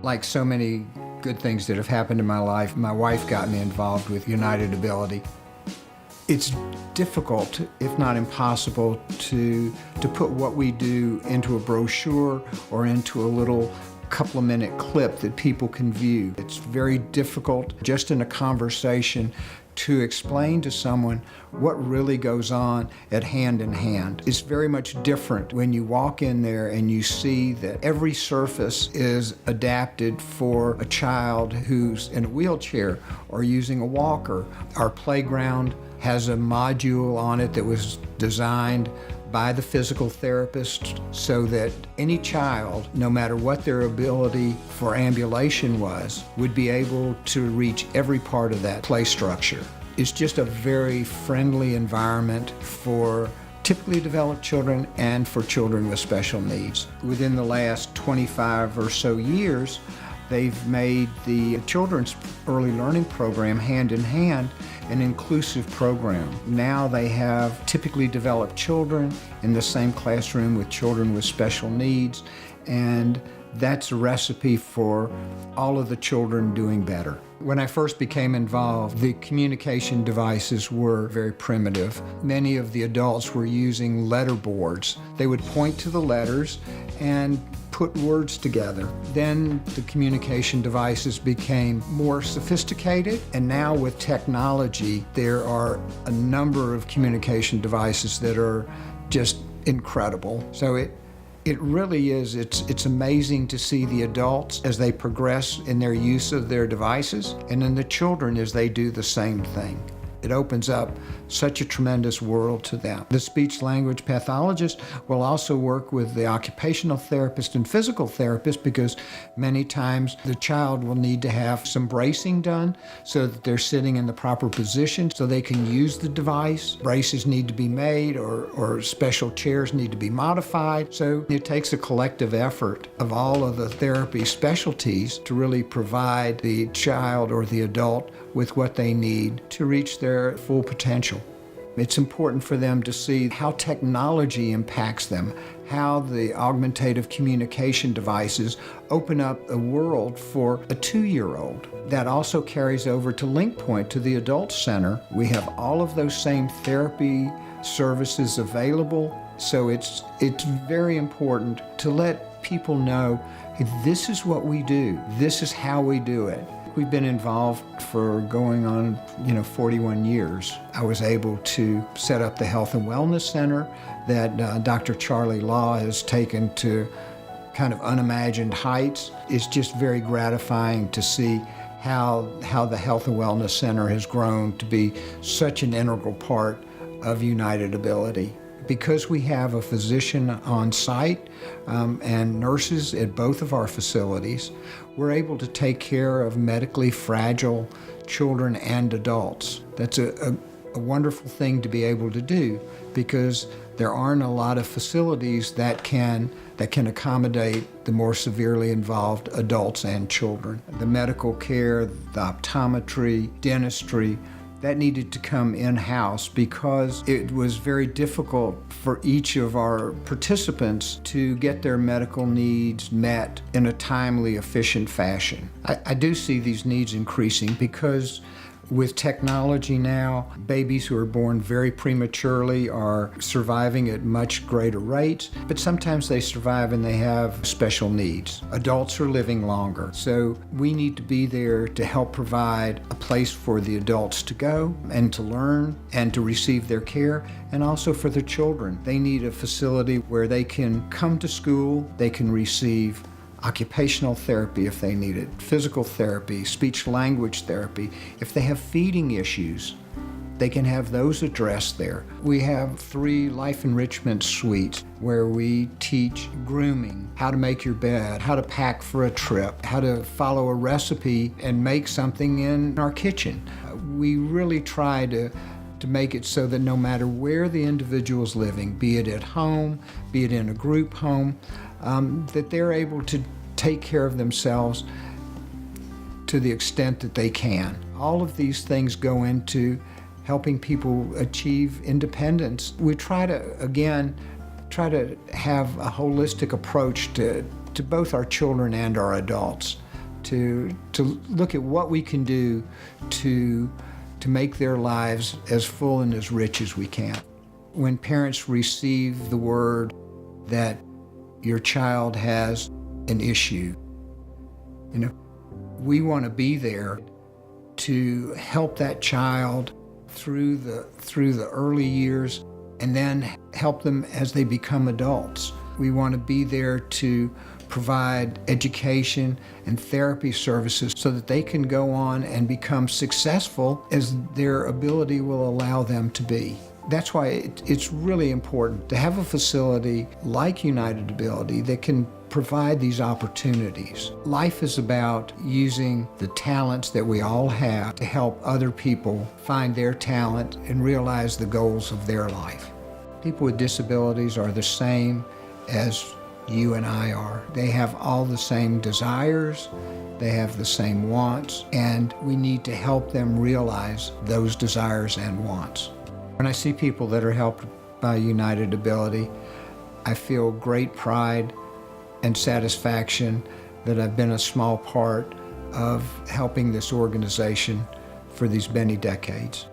Like so many good things that have happened in my life, my wife got me involved with United Ability. It's difficult, if not impossible, to put what we do into a brochure or into a little couple-of-minute clip that people can view. It's very difficult, just in a conversation, to explain to someone what really goes on at Hand in Hand. It's very much different when you walk in there and you see that every surface is adapted for a child who's in a wheelchair or using a walker. Our playground has a module on it that was designed by the physical therapist so that any child, no matter what their ability for ambulation was, would be able to reach every part of that play structure. It's just a very friendly environment for typically developed children and for children with special needs. Within the last 25 or so years, they've made the children's early learning program, Hand in Hand, an inclusive program. Now they have typically developed children in the same classroom with children with special needs, and that's a recipe for all of the children doing better. When I first became involved, the communication devices were very primitive. Many of the adults were using letter boards. They would point to the letters and put words together. Then the communication devices became more sophisticated, and now with technology, there are a number of communication devices that are just incredible. So it really is, it's amazing to see the adults as they progress in their use of their devices, and then the children as they do the same thing. It opens up such a tremendous world to them. The speech-language pathologist will also work with the occupational therapist and physical therapist, because many times the child will need to have some bracing done so that they're sitting in the proper position so they can use the device. Braces need to be made, or special chairs need to be modified. So it takes a collective effort of all of the therapy specialties to really provide the child or the adult with what they need to reach their full potential. It's important for them to see how technology impacts them, how the augmentative communication devices open up a world for a 2-year-old. That also carries over to LinkPoint, to the adult center. We have all of those same therapy services available, so it's very important to let people know, hey, this is what we do, this is how we do it. We've been involved for going on, 41 years. I was able to set up the Health and Wellness Center that Dr. Charlie Law has taken to kind of unimagined heights. It's just very gratifying to see how the Health and Wellness Center has grown to be such an integral part of United Ability. Because we have a physician on site and nurses at both of our facilities, we're able to take care of medically fragile children and adults. That's a wonderful thing to be able to do, because there aren't a lot of facilities that can accommodate the more severely involved adults and children. The medical care, the optometry, dentistry, that needed to come in-house because it was very difficult for each of our participants to get their medical needs met in a timely, efficient fashion. I do see these needs increasing because with technology now, babies who are born very prematurely are surviving at much greater rates, but sometimes they survive and they have special needs. Adults are living longer, so we need to be there to help provide a place for the adults to go and to learn and to receive their care, and also for the children. They need a facility where they can come to school, they can receive occupational therapy if they need it, physical therapy, speech-language therapy. If they have feeding issues, they can have those addressed there. We have 3 life enrichment suites where we teach grooming, how to make your bed, how to pack for a trip, how to follow a recipe and make something in our kitchen. We really try to make it so that no matter where the individual's living, be it at home, be it in a group home, that they're able to take care of themselves to the extent that they can. All of these things go into helping people achieve independence. We try to have a holistic approach to both our children and our adults. to look at what we can do to make their lives as full and as rich as we can. When parents receive the word that your child has an issue, we want to be there to help that child through the early years and then help them as they become adults. We want to be there to provide education and therapy services so that they can go on and become successful as their ability will allow them to be. That's why it's really important to have a facility like United Ability that can provide these opportunities. Life is about using the talents that we all have to help other people find their talent and realize the goals of their life. People with disabilities are the same as you and I are. They have all the same desires, they have the same wants, and we need to help them realize those desires and wants. When I see people that are helped by United Ability, I feel great pride and satisfaction that I've been a small part of helping this organization for these many decades.